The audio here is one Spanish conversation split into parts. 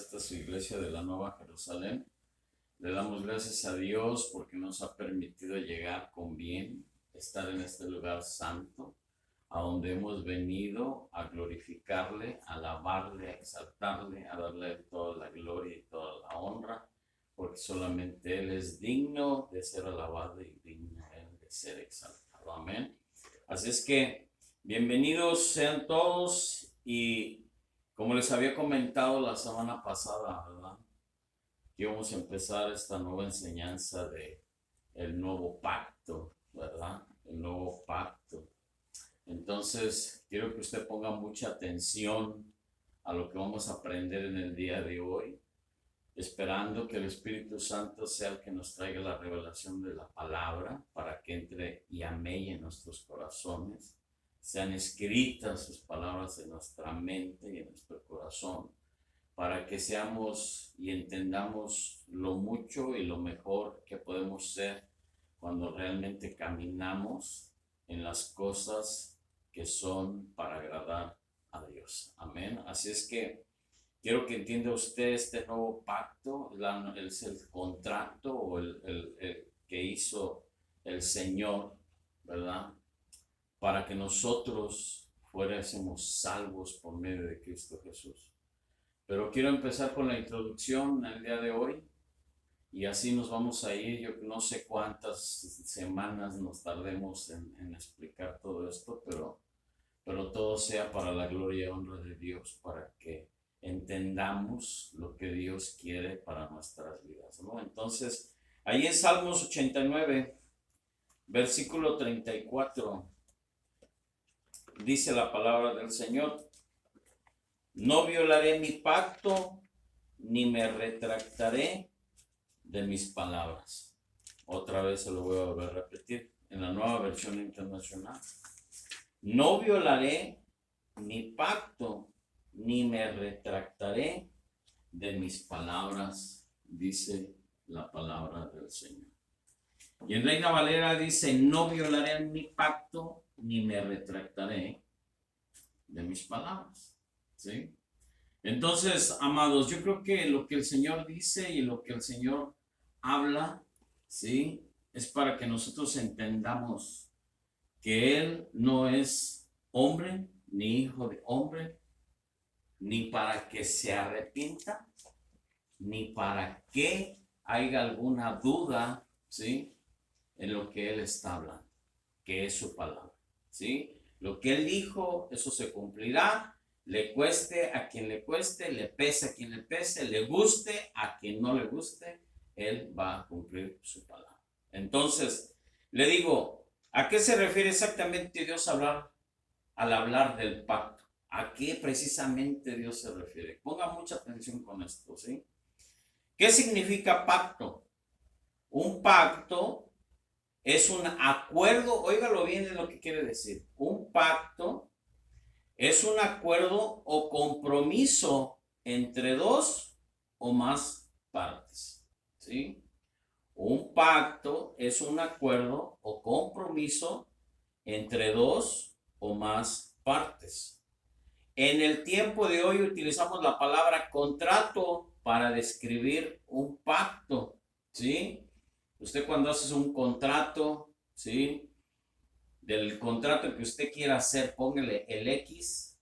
esta es su iglesia de la Nueva Jerusalén. Le damos gracias a Dios porque nos ha permitido llegar con bien, estar en este lugar santo, a donde hemos venido a glorificarle, a alabarle, a exaltarle, a darle toda la gloria y toda la honra, porque solamente Él es digno de ser alabado y digno de ser exaltado. Amén. Así es que bienvenidos sean todos y como les había comentado la semana pasada, ¿verdad? Que vamos a empezar esta nueva enseñanza de el nuevo pacto, ¿verdad? El nuevo pacto. Entonces, quiero que usted ponga mucha atención a lo que vamos a aprender en el día de hoy, esperando que el Espíritu Santo sea el que nos traiga la revelación de la palabra para que entre y amelle en nuestros corazones, sean escritas sus palabras en nuestra mente y en nuestro corazón, para que seamos y entendamos lo mucho y lo mejor que podemos ser cuando realmente caminamos en las cosas que son para agradar a Dios. Amén. Así es que quiero que entienda usted este nuevo pacto, es el contrato o el que hizo el Señor, ¿verdad? Para que nosotros fuésemos salvos por medio de Cristo Jesús. Pero quiero empezar con la introducción el día de hoy y así nos vamos a ir. Yo no sé cuántas semanas nos tardemos en explicar todo esto, pero todo sea para la gloria y honra de Dios, para que entendamos lo que Dios quiere para nuestras vidas, ¿no? Entonces, ahí en Salmos 89, versículo 34, dice la palabra del Señor: no violaré mi pacto, ni me retractaré de mis palabras. Otra vez se lo voy a volver a repetir en la Nueva Versión Internacional. No violaré mi pacto, ni me retractaré de mis palabras, dice la palabra del Señor. Y en Reina Valera dice: no violaré mi pacto, ni me retractaré de mis palabras. ¿Sí? Entonces, amados, yo creo que lo que el Señor dice y lo que el Señor habla, ¿sí? Es para que nosotros entendamos que Él no es hombre, ni hijo de hombre, ni para que se arrepienta, ni para que haya alguna duda, ¿sí? En lo que Él está hablando, que es su palabra, ¿sí? Lo que Él dijo, eso se cumplirá, le cueste a quien le cueste, le pese a quien le pese, le guste a quien no le guste, Él va a cumplir su palabra. Entonces, le digo, ¿a qué se refiere exactamente Dios al hablar del pacto? ¿A qué precisamente Dios se refiere? Ponga mucha atención con esto, ¿sí? ¿Qué significa pacto? Un pacto es un acuerdo, óigalo bien de lo que quiere decir. Un pacto es un acuerdo o compromiso entre dos o más partes, ¿sí? Un pacto es un acuerdo o compromiso entre dos o más partes. En el tiempo de hoy utilizamos la palabra contrato para describir un pacto, ¿sí? Usted cuando hace un contrato, ¿sí? Del contrato que usted quiera hacer, póngale el X.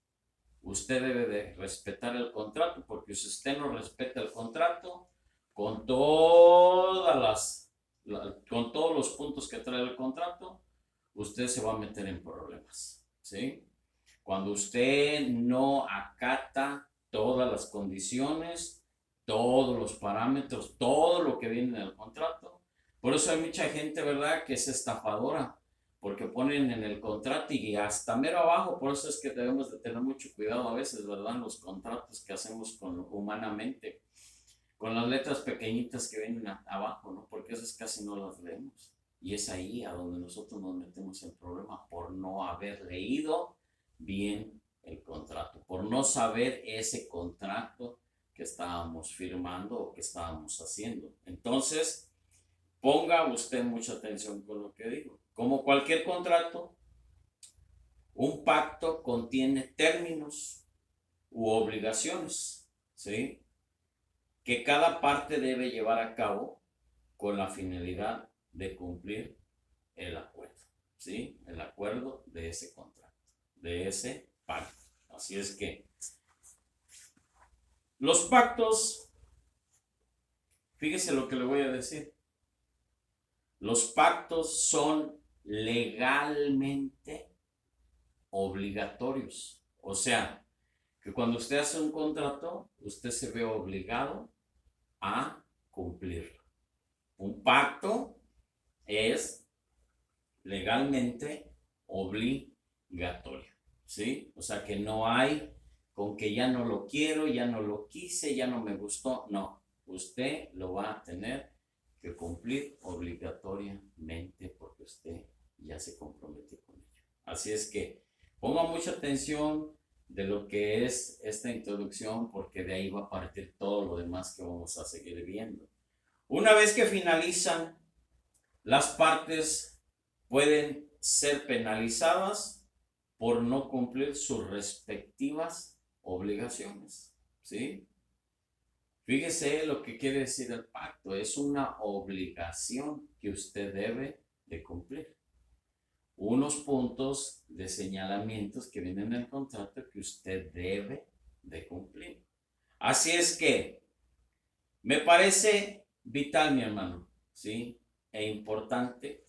Usted debe de respetar el contrato, porque si usted no respeta el contrato, con con todos los puntos que trae el contrato, usted se va a meter en problemas, ¿sí? Cuando usted no acata todas las condiciones, todos los parámetros, todo lo que viene en el contrato. Por eso hay mucha gente, ¿verdad?, que es estafadora, porque ponen en el contrato y hasta mero abajo. Por eso es que debemos de tener mucho cuidado a veces, ¿verdad?, en los contratos que hacemos humanamente, con las letras pequeñitas que vienen abajo, ¿no? Porque esas casi no las leemos. Y es ahí a donde nosotros nos metemos en problema, por no haber leído bien el contrato, por no saber ese contrato que estábamos firmando o que estábamos haciendo. Entonces, ponga usted mucha atención con lo que digo. Como cualquier contrato, un pacto contiene términos u obligaciones, ¿sí? que cada parte debe llevar a cabo con la finalidad de cumplir el acuerdo, ¿sí? El acuerdo de ese contrato, de ese pacto. Así es que los pactos, fíjese lo que le voy a decir, los pactos son legalmente obligatorios. O sea, que cuando usted hace un contrato, usted se ve obligado a cumplirlo. Un pacto es legalmente obligatorio, ¿sí? O sea que no hay con que ya no lo quiero, ya no lo quise, ya no me gustó. No, usted lo va a tener que cumplir obligatoriamente porque usted ya se comprometió con ello. Así es que ponga mucha atención de lo que es esta introducción porque de ahí va a partir todo lo demás que vamos a seguir viendo. Una vez que finalizan, las partes pueden ser penalizadas por no cumplir sus respectivas obligaciones, ¿sí? Fíjese lo que quiere decir el pacto, es una obligación que usted debe de cumplir. Unos puntos de señalamientos que vienen en el contrato que usted debe de cumplir. Así es que me parece vital, mi hermano, ¿sí? E importante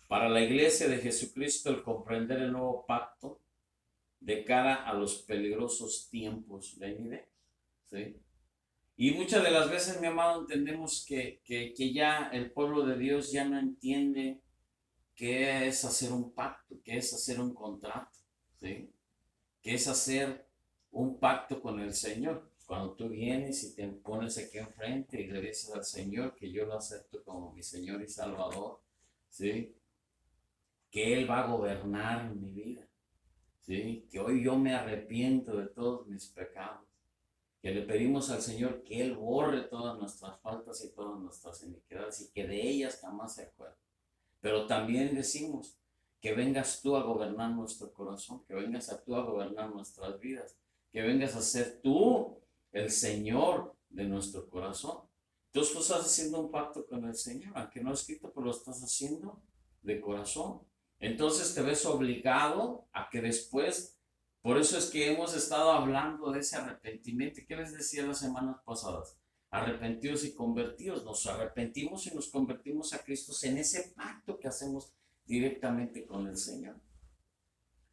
para la iglesia de Jesucristo el comprender el nuevo pacto de cara a los peligrosos tiempos venideros, ¿sí? Y muchas de las veces, mi amado, entendemos que ya el pueblo de Dios ya no entiende qué es hacer un pacto, qué es hacer un contrato, ¿sí? Qué es hacer un pacto con el Señor. Cuando tú vienes y te pones aquí enfrente y le dices al Señor que yo lo acepto como mi Señor y Salvador, ¿sí? Que Él va a gobernar mi vida, ¿sí? Que hoy yo me arrepiento de todos mis pecados, que le pedimos al Señor que Él borre todas nuestras faltas y todas nuestras iniquidades y que de ellas jamás se acuerde. Pero también decimos que vengas tú a gobernar nuestro corazón, que vengas a tú a gobernar nuestras vidas, que vengas a ser tú el Señor de nuestro corazón. Entonces tú estás haciendo un pacto con el Señor, aunque no escrito, pero lo estás haciendo de corazón. Entonces te ves obligado a que después, por eso es que hemos estado hablando de ese arrepentimiento. ¿Qué les decía las semanas pasadas? Arrepentidos y convertidos. Nos arrepentimos y nos convertimos a Cristo en ese pacto que hacemos directamente con el Señor.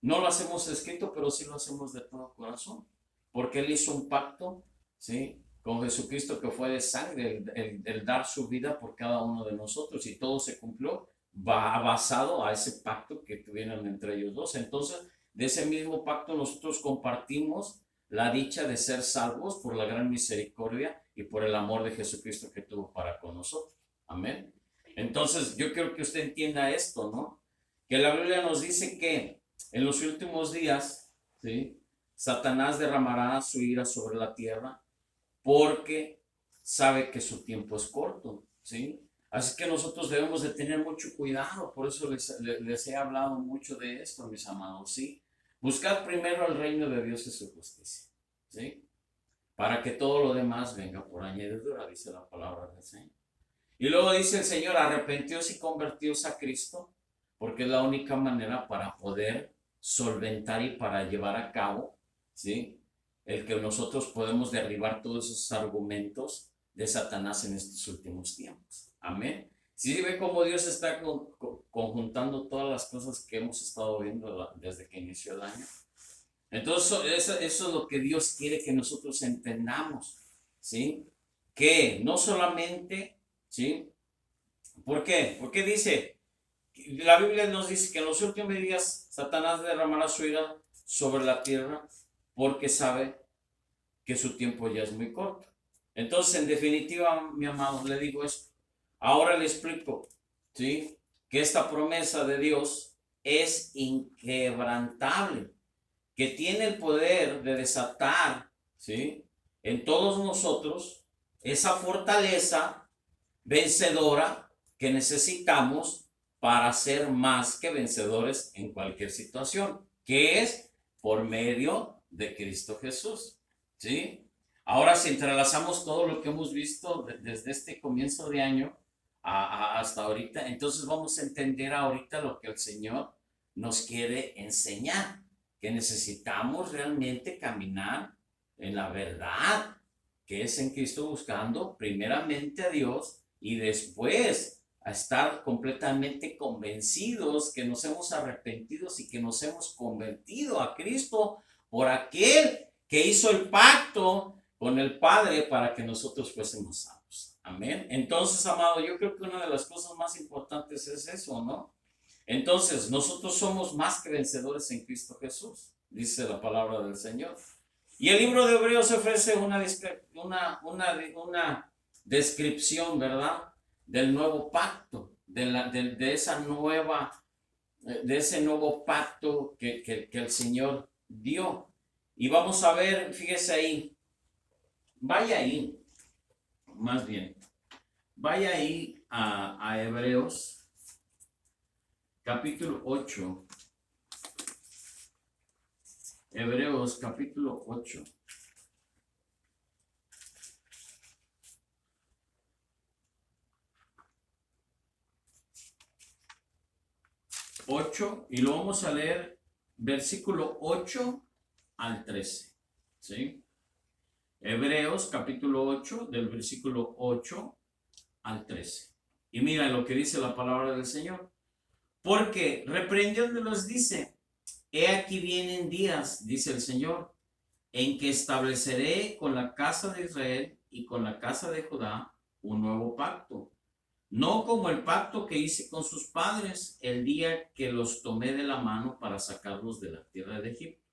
No lo hacemos escrito, pero sí lo hacemos de todo corazón, porque Él hizo un pacto, ¿sí? Con Jesucristo que fue de sangre, el dar su vida por cada uno de nosotros, y todo se cumplió, va basado a ese pacto que tuvieron entre ellos dos. Entonces, de ese mismo pacto nosotros compartimos la dicha de ser salvos por la gran misericordia y por el amor de Jesucristo que tuvo para con nosotros. Amén. Entonces, yo quiero que usted entienda esto, ¿no? Que la Biblia nos dice que en los últimos días, ¿sí? Satanás derramará su ira sobre la tierra porque sabe que su tiempo es corto, ¿sí? Así que nosotros debemos de tener mucho cuidado, por eso les he hablado mucho de esto, mis amados, ¿sí? Buscad primero el reino de Dios y su justicia, ¿sí? Para que todo lo demás venga por añadidura, dice la palabra del Señor. Y luego dice el Señor, arrepentíos y convertíos a Cristo, porque es la única manera para poder solventar y para llevar a cabo, ¿sí? El que nosotros podemos derribar todos esos argumentos de Satanás en estos últimos tiempos. Amén. Si ve cómo Dios está conjuntando todas las cosas que hemos estado viendo desde que inició el año. Entonces, eso es lo que Dios quiere que nosotros entendamos, ¿sí? Que no solamente, ¿sí? ¿Por qué? Porque dice, la Biblia nos dice que en los últimos días Satanás derramará su ira sobre la tierra porque sabe que su tiempo ya es muy corto. Entonces, en definitiva, mi amado, le digo esto. Ahora le explico, ¿sí? Que esta promesa de Dios es inquebrantable, que tiene el poder de desatar, ¿sí? En todos nosotros esa fortaleza vencedora que necesitamos para ser más que vencedores en cualquier situación, que es por medio de Cristo Jesús, ¿sí? Ahora, si entrelazamos todo lo que hemos visto desde este comienzo de año hasta ahorita, entonces vamos a entender ahorita lo que el Señor nos quiere enseñar, que necesitamos realmente caminar en la verdad, que es en Cristo, buscando primeramente a Dios y después a estar completamente convencidos que nos hemos arrepentido y que nos hemos convertido a Cristo por aquel que hizo el pacto con el Padre para que nosotros fuésemos salvos. Amén. Entonces, amado, yo creo que una de las cosas más importantes es eso, ¿no? Entonces, nosotros somos más que vencedores en Cristo Jesús, dice la palabra del Señor. Y el libro de Hebreos ofrece una descripción, ¿verdad? Del nuevo pacto, de ese nuevo pacto que el Señor dio. Y vamos a ver, fíjese ahí, vaya ahí a Hebreos, capítulo 8. Hebreos, capítulo 8. Y lo vamos a leer versículo 8 al 13. ¿Sí? Hebreos capítulo 8, del versículo 8 al 13. Y mira lo que dice la palabra del Señor. Porque reprendiéndolos dice: he aquí vienen días, dice el Señor, en que estableceré con la casa de Israel y con la casa de Judá un nuevo pacto. No como el pacto que hice con sus padres el día que los tomé de la mano para sacarlos de la tierra de Egipto,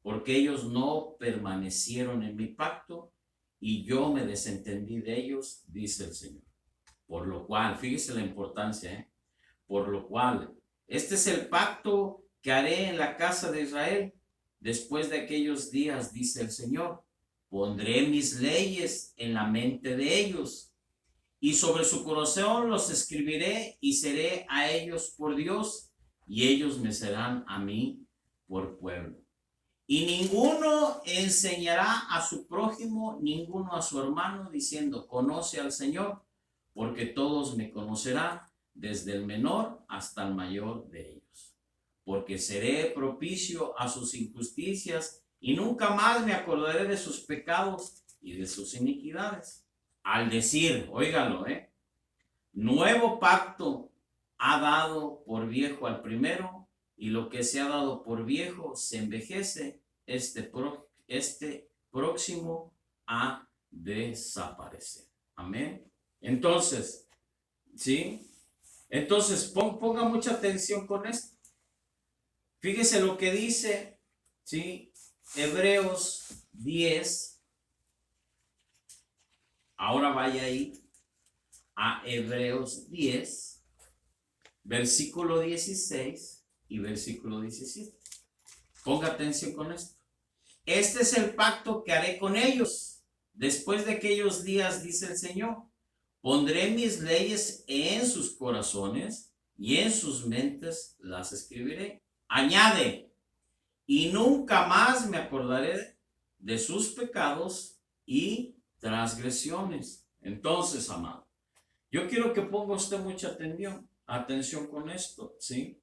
porque ellos no permanecieron en mi pacto y yo me desentendí de ellos, dice el Señor. Por lo cual, fíjese la importancia, por lo cual, este es el pacto que haré en la casa de Israel después de aquellos días, dice el Señor. Pondré mis leyes en la mente de ellos y sobre su corazón los escribiré y seré a ellos por Dios y ellos me serán a mí por pueblo. Y ninguno enseñará a su prójimo, ninguno a su hermano, diciendo: conoce al Señor, porque todos me conocerán, desde el menor hasta el mayor de ellos. Porque seré propicio a sus injusticias y nunca más me acordaré de sus pecados y de sus iniquidades. Al decir, óigalo, nuevo pacto ha dado por viejo al primero, y lo que se ha dado por viejo se envejece, este próximo a desaparecer. Amén. Entonces, ¿sí? Entonces, ponga mucha atención con esto. Fíjese lo que dice, ¿sí? Hebreos 10. Ahora vaya ahí a Hebreos 10, versículo 16 y versículo 17. Ponga atención con esto. Este es el pacto que haré con ellos después de aquellos días, dice el Señor. Pondré mis leyes en sus corazones y en sus mentes las escribiré. Añade: y nunca más me acordaré de sus pecados y transgresiones. Entonces, amado, yo quiero que ponga usted mucha atención con esto, ¿sí?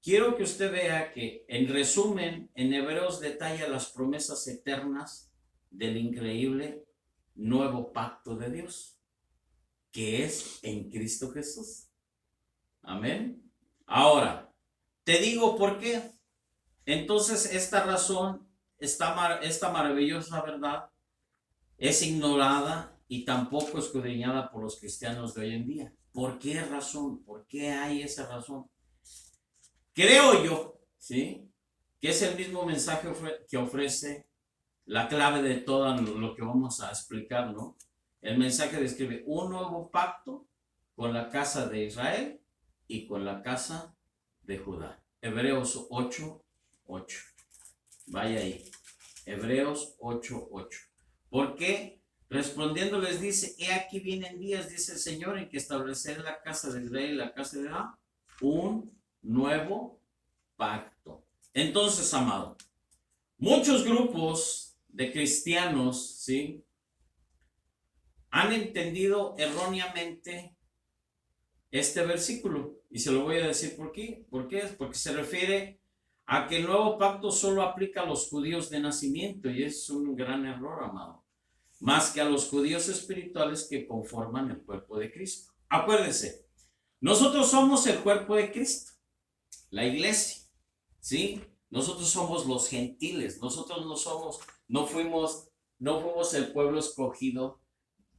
Quiero que usted vea que, en resumen, en Hebreos detalla las promesas eternas del increíble nuevo pacto de Dios, que es en Cristo Jesús. Amén. Ahora, te digo por qué. Entonces, esta razón, esta maravillosa verdad, es ignorada y tampoco escudriñada por los cristianos de hoy en día. ¿Por qué razón? ¿Por qué hay esa razón? Creo yo, ¿sí?, que es el mismo mensaje que ofrece la clave de todo lo que vamos a explicar, ¿no? El mensaje describe un nuevo pacto con la casa de Israel y con la casa de Judá. Hebreos 8:8. Vaya ahí. Hebreos 8:8. ¿Por qué? Respondiendo les dice: he aquí vienen días, dice el Señor, en que estableceré la casa de Israel y la casa de Judá un nuevo pacto. Entonces, amado, muchos grupos de cristianos, ¿sí?, han entendido erróneamente este versículo. Y se lo voy a decir por qué. ¿Por qué? Porque se refiere a que el nuevo pacto solo aplica a los judíos de nacimiento, y es un gran error, amado. Más que a los judíos espirituales que conforman el cuerpo de Cristo. Acuérdense, nosotros somos el cuerpo de Cristo, la iglesia, ¿sí? Nosotros somos los gentiles, nosotros no fuimos el pueblo escogido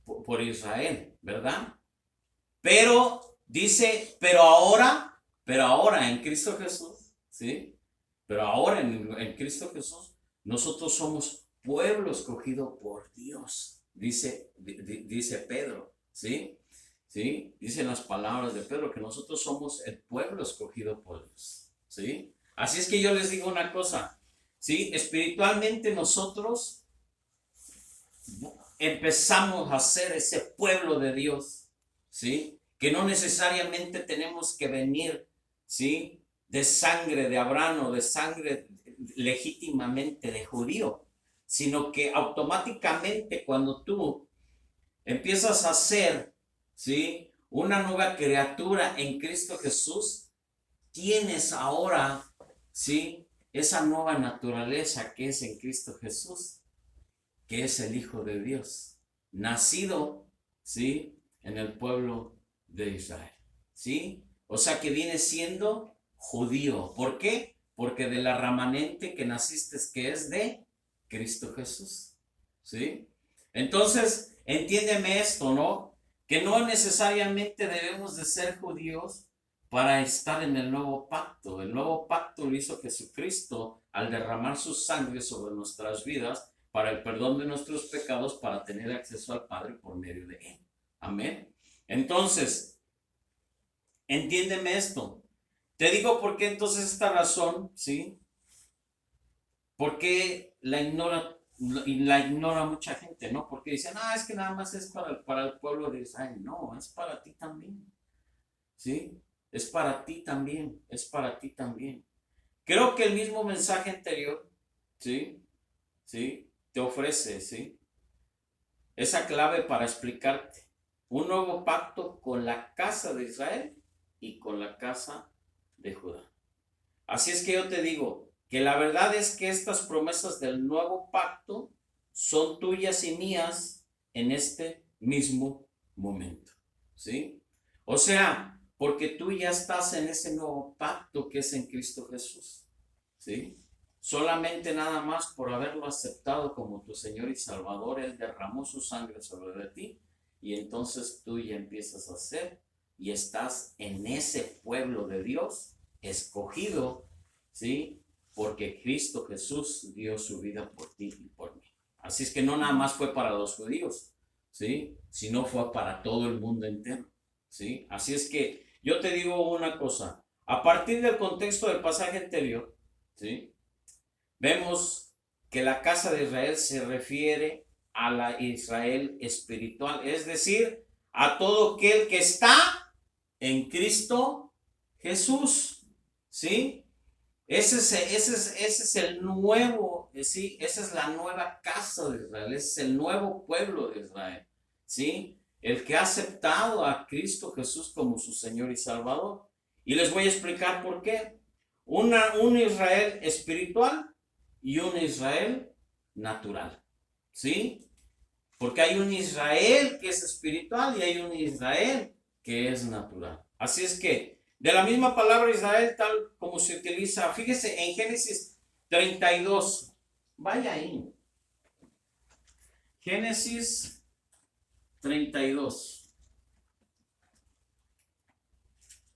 por Israel, ¿verdad? Pero dice, pero ahora en Cristo Jesús, ¿sí? Pero ahora en Cristo Jesús, nosotros somos pueblo escogido por Dios, dice Pedro, ¿sí? ¿Sí? Dicen las palabras de Pedro que nosotros somos el pueblo escogido por Dios, ¿sí? Así es que yo les digo una cosa, ¿sí? Espiritualmente nosotros empezamos a ser ese pueblo de Dios, ¿sí? Que no necesariamente tenemos que venir, ¿sí?, de sangre de Abraham o de sangre legítimamente de judío, sino que automáticamente cuando tú empiezas a ser, ¿sí?, una nueva criatura en Cristo Jesús, tienes ahora, ¿sí?, esa nueva naturaleza que es en Cristo Jesús, que es el Hijo de Dios, nacido, ¿sí?, en el pueblo de Israel, ¿sí? O sea que viene siendo judío. ¿Por qué? Porque de la remanente que naciste, que es de Cristo Jesús, ¿sí? Entonces, entiéndeme esto, ¿no? Que no necesariamente debemos de ser judíos para estar en el nuevo pacto. El nuevo pacto lo hizo Jesucristo al derramar su sangre sobre nuestras vidas para el perdón de nuestros pecados, para tener acceso al Padre por medio de Él. Amén. Entonces, entiéndeme esto. Te digo por qué entonces esta razón, ¿sí? ¿Por qué la ignora mucha gente, ¿no? Porque dicen, es que nada más es para el pueblo de Israel. No, es para ti también, ¿sí? Es para ti también, es para ti también. Creo que el mismo mensaje anterior, ¿sí? ¿Sí? Te ofrece, ¿sí?, esa clave para explicarte un nuevo pacto con la casa de Israel y con la casa de Judá. Así es que yo te digo que la verdad es que estas promesas del nuevo pacto son tuyas y mías en este mismo momento, ¿sí? O sea, porque tú ya estás en ese nuevo pacto que es en Cristo Jesús, ¿sí? Solamente nada más por haberlo aceptado como tu Señor y Salvador, Él derramó su sangre sobre ti, y entonces tú ya empiezas a ser y estás en ese pueblo de Dios escogido, ¿sí? Porque Cristo Jesús dio su vida por ti y por mí. Así es que no nada más fue para los judíos, ¿sí?, sino fue para todo el mundo entero, ¿sí? Así es que yo te digo una cosa, a partir del contexto del pasaje anterior, ¿sí?, vemos que la casa de Israel se refiere a la Israel espiritual, es decir, a todo aquel que está en Cristo Jesús, ¿sí? Ese es el nuevo, ¿sí? Esa es la nueva casa de Israel, ese es el nuevo pueblo de Israel, ¿sí? El que ha aceptado a Cristo Jesús como su Señor y Salvador. Y les voy a explicar por qué. Un Israel espiritual y un Israel natural, ¿sí? Porque hay un Israel que es espiritual y hay un Israel que es natural. Así es que, de la misma palabra Israel, tal como se utiliza, fíjese en Génesis 32, vaya ahí. Génesis 32.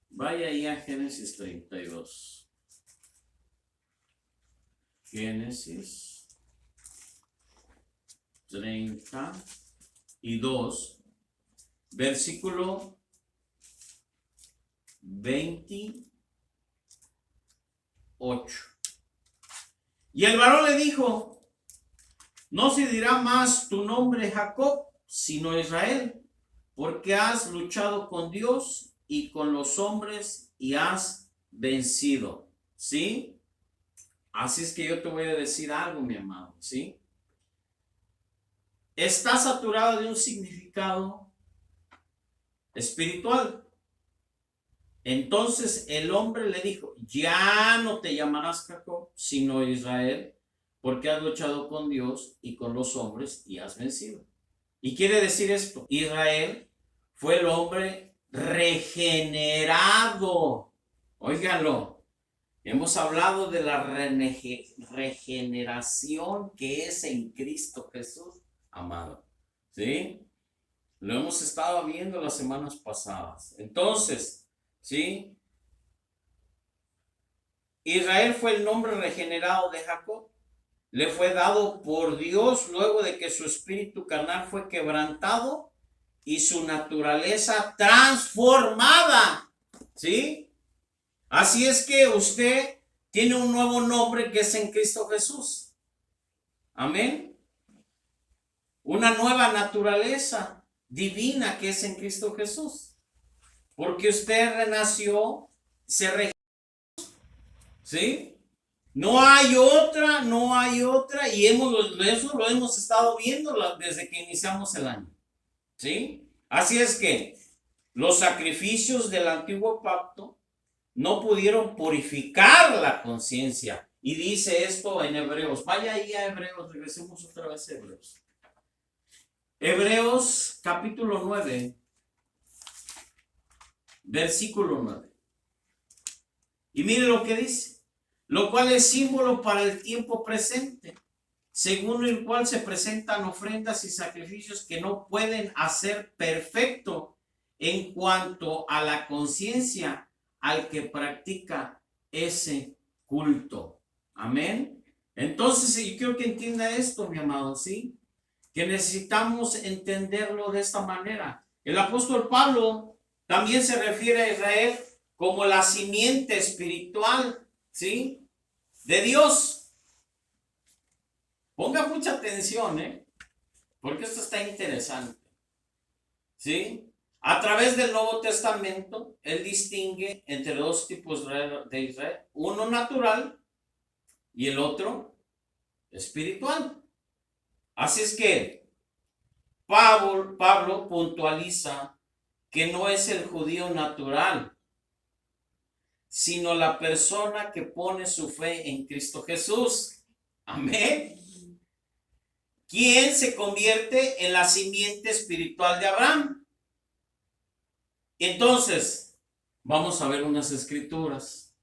Vaya ahí a Génesis 32. Génesis 32, versículo 28. Y el varón le dijo: no se dirá más tu nombre Jacob, sino Israel, porque has luchado con Dios y con los hombres y has vencido, ¿sí? Así es que yo te voy a decir algo, mi amado, ¿sí? está saturada de un significado espiritual. Entonces el hombre le dijo, ya no te llamarás Jacob, sino Israel, porque has luchado con Dios y con los hombres y has vencido. Y quiere decir esto, Israel fue el hombre regenerado. Óiganlo, hemos hablado de la regeneración que es en Cristo Jesús, amado. ¿Sí? Lo hemos estado viendo las semanas pasadas. Entonces, ¿sí? Israel fue el nombre regenerado de Jacob. Le fue dado por Dios luego de que su espíritu carnal fue quebrantado y su naturaleza transformada. ¿Sí? Así es que usted tiene un nuevo nombre que es en Cristo Jesús. Amén. Una nueva naturaleza divina que es en Cristo Jesús. Porque usted renació, se regeneró. ¿Sí? No hay otra, y eso lo hemos estado viendo desde que iniciamos el año. ¿Sí? Así es que los sacrificios del antiguo pacto no pudieron purificar la conciencia. Y dice esto en Hebreos. Vaya ahí a Hebreos, regresemos otra vez a Hebreos. Hebreos capítulo 9, versículo 9. Y mire lo que dice. Lo cual es símbolo para el tiempo presente, según el cual se presentan ofrendas y sacrificios que no pueden hacer perfecto en cuanto a la conciencia al que practica ese culto. Amén. Entonces, yo quiero que entienda esto, mi amado, ¿sí? Que necesitamos entenderlo de esta manera. El apóstol Pablo también se refiere a Israel como la simiente espiritual, ¿sí? De Dios. Ponga mucha atención, porque esto está interesante. ¿Sí? A través del Nuevo Testamento, él distingue entre dos tipos de Israel. Uno natural y el otro espiritual. Así es que Pablo puntualiza que no es el judío natural, sino la persona que pone su fe en Cristo Jesús. Amén. ¿Quién se convierte en la simiente espiritual de Abraham? Entonces, vamos a ver unas escrituras,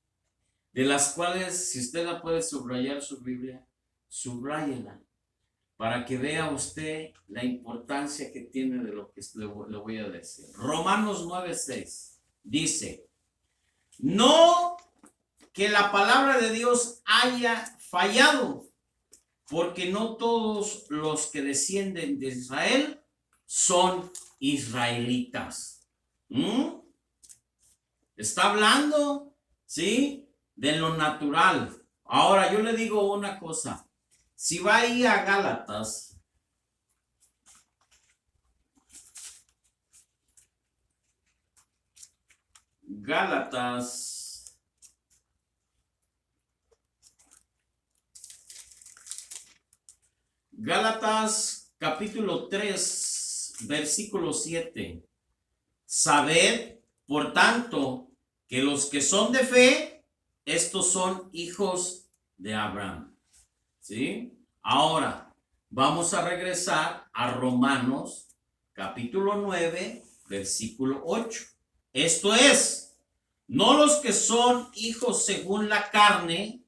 de las cuales, si usted la puede subrayar su Biblia, subráyela, para que vea usted la importancia que tiene de lo que le voy a decir. Romanos 9:6 dice, no que la palabra de Dios haya fallado, porque no todos los que descienden de Israel son israelitas. Está hablando, ¿sí? De lo natural. Ahora yo le digo una cosa. Si va ahí a Gálatas, Gálatas capítulo 3, versículo 7. Sabed, por tanto, que los que son de fe, estos son hijos de Abraham. ¿Sí? Ahora, vamos a regresar a Romanos capítulo 9, versículo 8. Esto es, no los que son hijos según la carne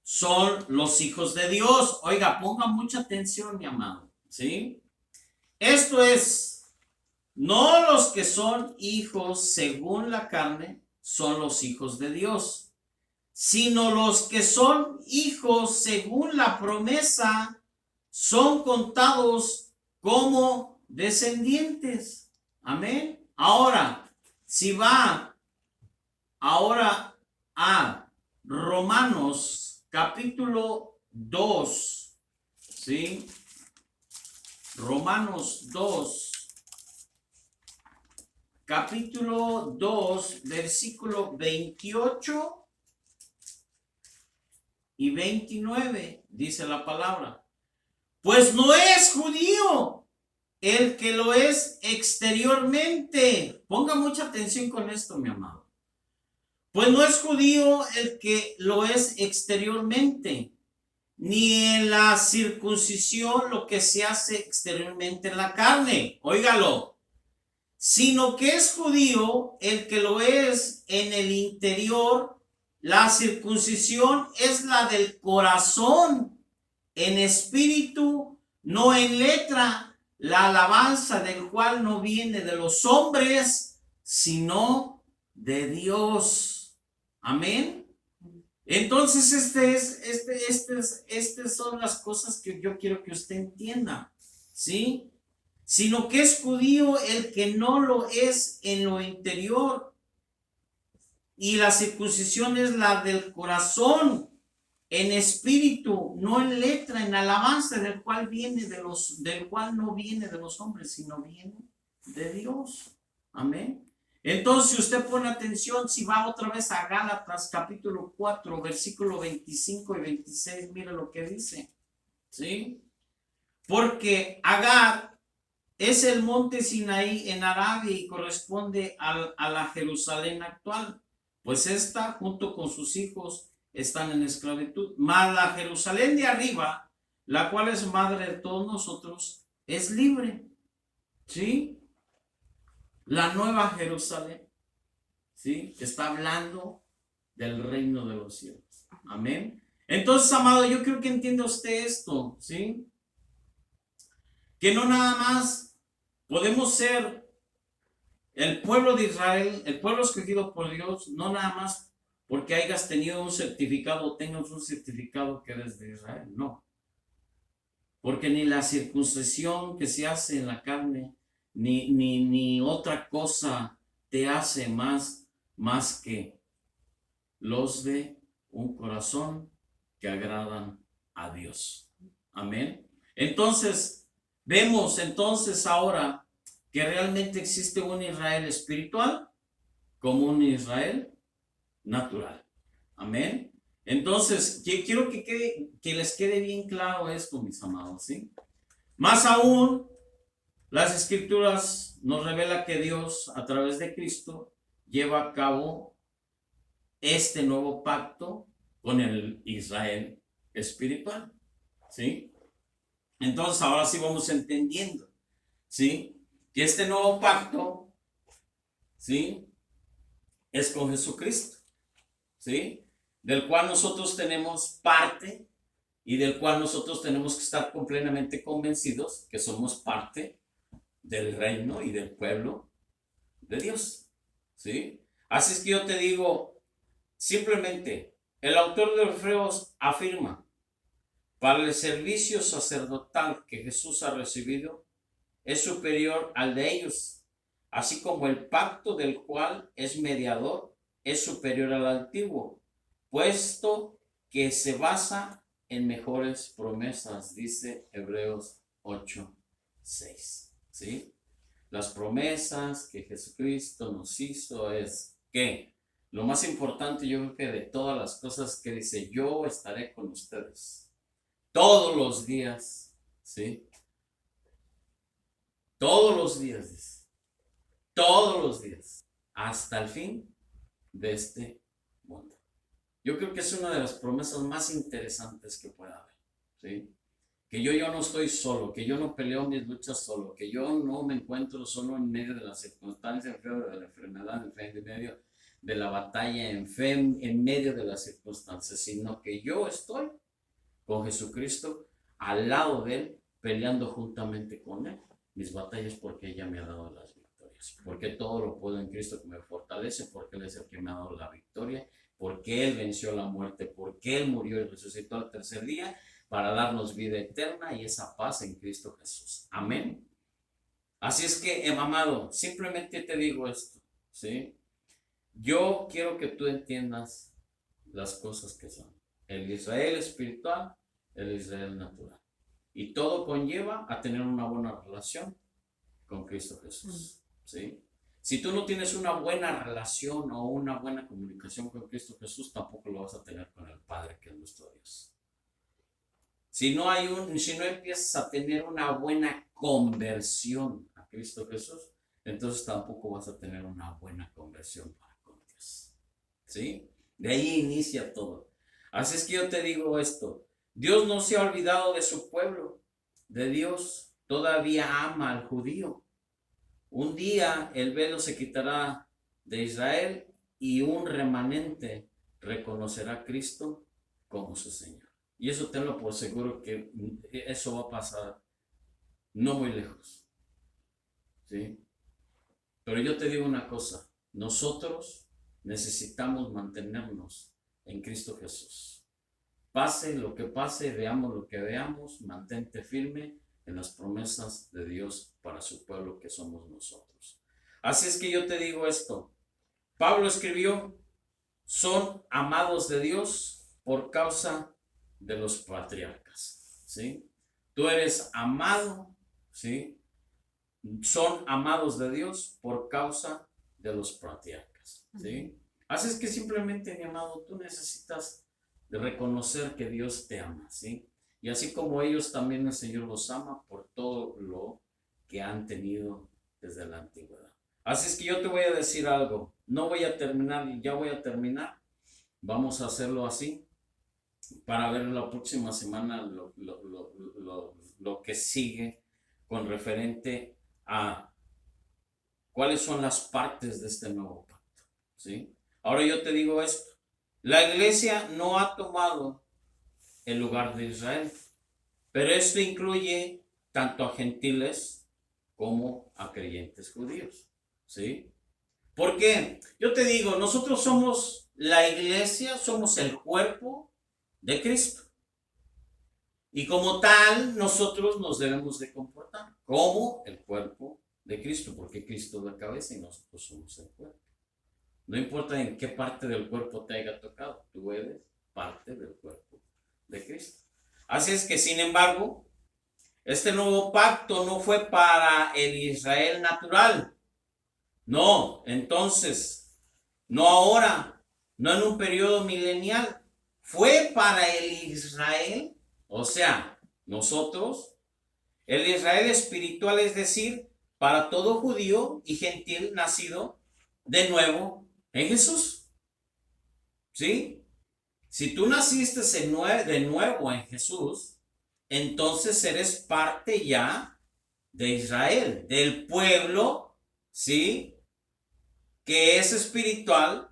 son los hijos de Dios. Oiga, ponga mucha atención, mi amado. ¿Sí? Esto es, no los que son hijos según la carne son los hijos de Dios, sino los que son hijos según la promesa son contados como descendientes. Amén. Ahora, si va ahora a Romanos capítulo 2, ¿sí? Romanos 2, capítulo 2, versículo 28 y 29, dice la palabra. Pues no es judío el que lo es exteriormente. Ponga mucha atención con esto, mi amado. Pues no es judío el que lo es exteriormente, ni en la circuncisión lo que se hace exteriormente en la carne. Óigalo. Sino que es judío el que lo es en el interior. La circuncisión es la del corazón, en espíritu, no en letra, la alabanza del cual no viene de los hombres, sino de Dios. Amén. Entonces, estas son las cosas que yo quiero que usted entienda, ¿sí? Sino que es judío el que no lo es en lo interior, y la circuncisión es la del corazón, en espíritu, no en letra, en alabanza, del cual no viene de los hombres, sino viene de Dios. Amén. Entonces, si usted pone atención, si va otra vez a Gálatas capítulo 4, versículo 25 y 26, mire lo que dice, ¿sí? Porque Agar es el monte Sinaí en Arabia y corresponde a la Jerusalén actual, pues esta, junto con sus hijos, están en esclavitud. Mas la Jerusalén de arriba, la cual es madre de todos nosotros, es libre. ¿Sí? La nueva Jerusalén, ¿sí? Está hablando del reino de los cielos. Amén. Entonces, amado, yo creo que entiende usted esto, ¿sí? Que no nada más podemos ser el pueblo de Israel, el pueblo escogido por Dios, no nada más porque hayas tenido un certificado o tengas un certificado que eres de Israel, no. Porque ni la circuncisión que se hace en la carne, ni otra cosa te hace más que los de un corazón que agradan a Dios. Amén. Entonces, vemos entonces ahora que realmente existe un Israel espiritual como un Israel natural. Amén. Entonces, quiero que les quede bien claro esto, mis amados, ¿sí? Más aún, las escrituras nos revela que Dios, a través de Cristo, lleva a cabo este nuevo pacto con el Israel espiritual, ¿sí? Entonces, ahora sí vamos entendiendo, ¿sí? Que este nuevo pacto, ¿sí? Es con Jesucristo, ¿sí? Del cual nosotros tenemos parte y del cual nosotros tenemos que estar completamente convencidos que somos parte del reino y del pueblo de Dios, ¿sí? Así es que yo te digo, simplemente, el autor de Hebreos afirma, para el servicio sacerdotal que Jesús ha recibido, es superior al de ellos, así como el pacto del cual es mediador es superior al antiguo, puesto que se basa en mejores promesas, dice Hebreos 8:6. ¿Sí? Las promesas que Jesucristo nos hizo es que lo más importante, yo creo que de todas las cosas que dice, yo estaré con ustedes todos los días, ¿sí? Todos los días, dice. Todos los días, hasta el fin de este mundo. Yo creo que es una de las promesas más interesantes que pueda haber, ¿sí? Que yo no estoy solo, que yo no peleo mis luchas solo, que yo no me encuentro solo en medio de las circunstancias, en medio de la enfermedad, en medio de la batalla, en medio de las circunstancias, sino que yo estoy con Jesucristo al lado de Él, peleando juntamente con Él mis batallas, porque ella me ha dado las victorias, porque todo lo puedo en Cristo que me fortalece, porque Él es el que me ha dado la victoria, porque Él venció la muerte, porque Él murió y resucitó al tercer día para darnos vida eterna y esa paz en Cristo Jesús. Amén. Así es que, amado, simplemente te digo esto, ¿sí? Yo quiero que tú entiendas las cosas que son. El Israel espiritual, el Israel natural. Y todo conlleva a tener una buena relación con Cristo Jesús, ¿sí? Si tú no tienes una buena relación o una buena comunicación con Cristo Jesús, tampoco lo vas a tener con el Padre, que es nuestro Dios. si no empiezas a tener una buena conversión a Cristo Jesús, entonces tampoco vas a tener una buena conversión para con Dios. ¿Sí? De ahí inicia todo. Así es que yo te digo esto. Dios no se ha olvidado de su pueblo, de Dios. Todavía ama al judío. Un día el velo se quitará de Israel y un remanente reconocerá a Cristo como su Señor. Y eso tenlo por seguro que eso va a pasar no muy lejos. ¿Sí? Pero yo te digo una cosa, nosotros necesitamos mantenernos en Cristo Jesús. Pase lo que pase, veamos lo que veamos, mantente firme en las promesas de Dios para su pueblo que somos nosotros. Así es que yo te digo esto, Pablo escribió, son amados de Dios por causa de los patriarcas, ¿sí? Tú eres amado, ¿sí? Son amados de Dios por causa de los patriarcas, ¿sí? Así es que simplemente, mi amado, tú necesitas de reconocer que Dios te ama, ¿sí? Y así como ellos, también el Señor los ama por todo lo que han tenido desde la antigüedad. Así es que yo te voy a decir algo, no voy a terminar y ya voy a terminar, vamos a hacerlo así, para ver la próxima semana lo que sigue con referente a cuáles son las partes de este nuevo pacto, ¿sí? Ahora yo te digo esto, la iglesia no ha tomado el lugar de Israel, pero esto incluye tanto a gentiles como a creyentes judíos, ¿sí? ¿Por qué? Yo te digo, nosotros somos la iglesia, somos el cuerpo de Cristo. Y como tal, nosotros nos debemos de comportar como el cuerpo de Cristo, porque Cristo es la cabeza y nosotros somos el cuerpo. No importa en qué parte del cuerpo te haya tocado, tú eres parte del cuerpo de Cristo. Así es que, sin embargo, este nuevo pacto no fue para el Israel natural. No, entonces, no ahora, no en un periodo milenial. Fue para el Israel, o sea, nosotros, el Israel espiritual, es decir, para todo judío y gentil nacido de nuevo en Jesús. ¿Sí? Si tú naciste de nuevo en Jesús, entonces eres parte ya de Israel, del pueblo, ¿sí? Que es espiritual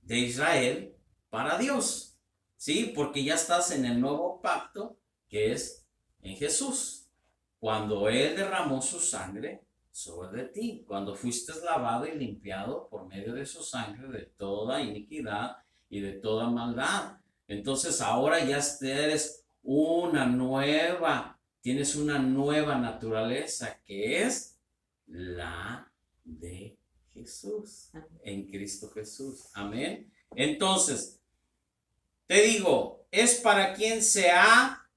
de Israel para Dios, ¿sí? Porque ya estás en el nuevo pacto que es en Jesús, cuando Él derramó su sangre sobre de ti, cuando fuiste lavado y limpiado por medio de su sangre de toda iniquidad y de toda maldad. Entonces ahora ya eres tienes una nueva naturaleza que es la de Jesús, en Cristo Jesús. Amén. Entonces, te digo, es para quien se ha,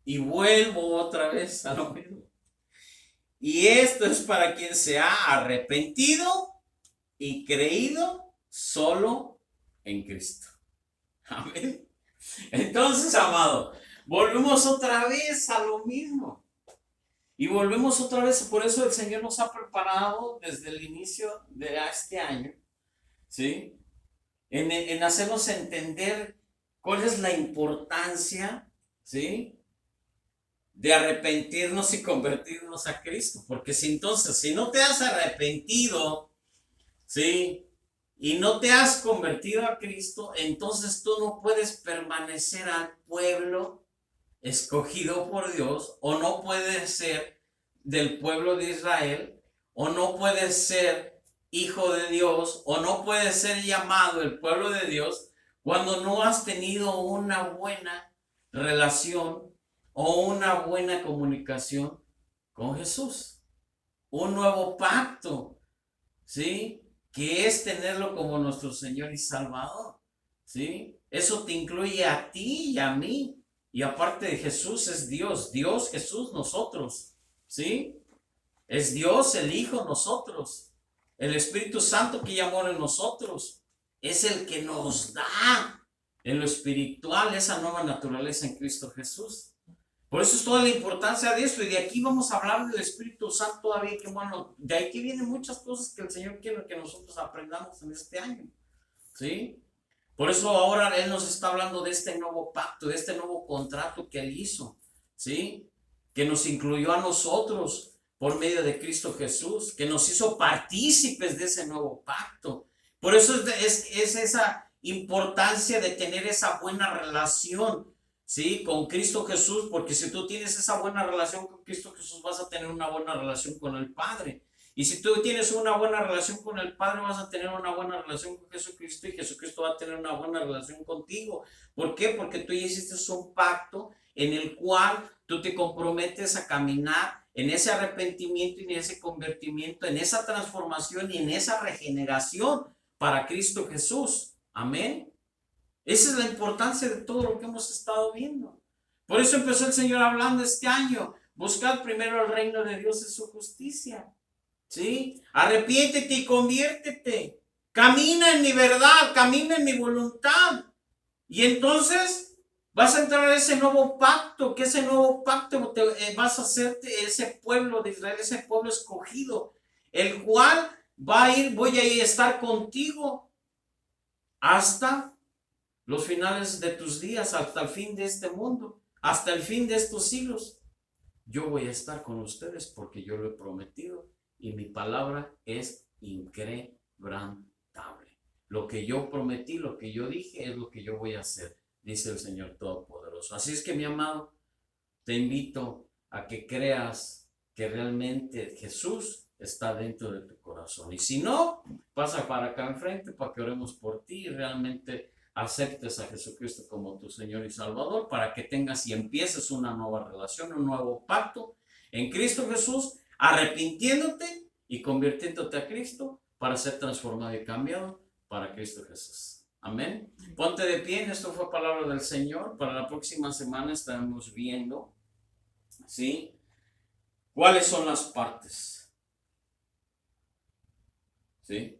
y vuelvo otra vez a lo mismo. Y esto es para quien se ha arrepentido y creído solo en Cristo. Amén. Entonces, amado, volvemos otra vez a lo mismo. Y volvemos otra vez, por eso el Señor nos ha preparado desde el inicio de este año, ¿sí? En hacernos entender cuál es la importancia, ¿sí? De arrepentirnos y convertirnos a Cristo. Porque si no te has arrepentido, ¿sí? Y no te has convertido a Cristo, entonces tú no puedes permanecer al pueblo escogido por Dios, o no puedes ser del pueblo de Israel, o no puedes ser hijo de Dios, o no puedes ser llamado el pueblo de Dios cuando no has tenido una buena relación o una buena comunicación con Jesús. Un nuevo pacto, ¿sí? Que es tenerlo como nuestro Señor y Salvador, ¿sí? Eso te incluye a ti y a mí. Y aparte de Jesús es Dios, Jesús, nosotros, ¿sí? Es Dios, el Hijo, nosotros. El Espíritu Santo que llamó en nosotros. Es el que nos da en lo espiritual esa nueva naturaleza en Cristo Jesús. Por eso es toda la importancia de esto. Y de aquí vamos a hablar del Espíritu Santo todavía, que bueno, de ahí que vienen muchas cosas que el Señor quiere que nosotros aprendamos en este año. ¿Sí? Por eso ahora Él nos está hablando de este nuevo pacto, de este nuevo contrato que Él hizo. ¿Sí? Que nos incluyó a nosotros por medio de Cristo Jesús, que nos hizo partícipes de ese nuevo pacto. Por eso es esa importancia de tener esa buena relación, ¿sí? Con Cristo Jesús, porque si tú tienes esa buena relación con Cristo Jesús, vas a tener una buena relación con el Padre. Y si tú tienes una buena relación con el Padre, vas a tener una buena relación con Jesucristo y Jesucristo va a tener una buena relación contigo. ¿Por qué? Porque tú ya hiciste un pacto en el cual tú te comprometes a caminar en ese arrepentimiento y en ese convertimiento, en esa transformación y en esa regeneración para Cristo Jesús. Amén. Esa es la importancia de todo lo que hemos estado viendo. Por eso empezó el Señor hablando este año. Buscad primero el reino de Dios y su justicia. ¿Sí? Arrepiéntete y conviértete. Camina en mi verdad, camina en mi voluntad. Y entonces vas a entrar a ese nuevo pacto, que ese nuevo pacto vas a hacerte ese pueblo de Israel, ese pueblo escogido, el cual voy a estar contigo hasta los finales de tus días, hasta el fin de este mundo, hasta el fin de estos siglos. Yo voy a estar con ustedes porque yo lo he prometido y mi palabra es inquebrantable. Lo que yo prometí, lo que yo dije es lo que yo voy a hacer, dice el Señor Todopoderoso. Así es que, mi amado, te invito a que creas que realmente Jesús está dentro de tu corazón. Y si no, pasa para acá enfrente para que oremos por ti y realmente aceptes a Jesucristo como tu Señor y Salvador para que tengas y empieces una nueva relación, un nuevo pacto en Cristo Jesús, arrepintiéndote y convirtiéndote a Cristo para ser transformado y cambiado para Cristo Jesús. Amén. Ponte de pie, esto fue palabra del Señor. Para la próxima semana estaremos viendo, ¿sí? ¿Cuáles son las partes? ¿Sí?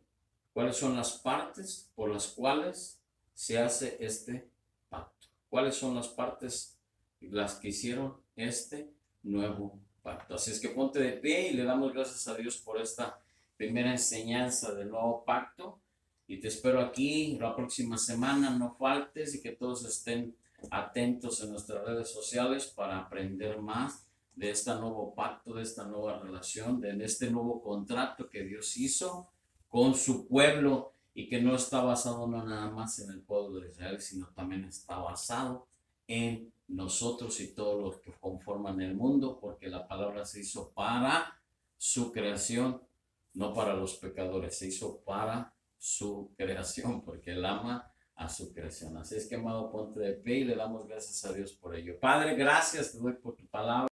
¿Cuáles son las partes por las cuales se hace este pacto? ¿Cuáles son las partes las que hicieron este nuevo pacto? Así es que ponte de pie y le damos gracias a Dios por esta primera enseñanza del nuevo pacto. Y te espero aquí la próxima semana, no faltes y que todos estén atentos en nuestras redes sociales para aprender más de este nuevo pacto, de esta nueva relación, de este nuevo contrato que Dios hizo con su pueblo y que no está basado no nada más en el pueblo de Israel, sino también está basado en nosotros y todos los que conforman el mundo, porque la palabra se hizo para su creación, no para los pecadores, se hizo para su creación, porque Él ama a su creación. Así es que, amado, ponte de pie y le damos gracias a Dios por ello. Padre, gracias te doy por tu palabra.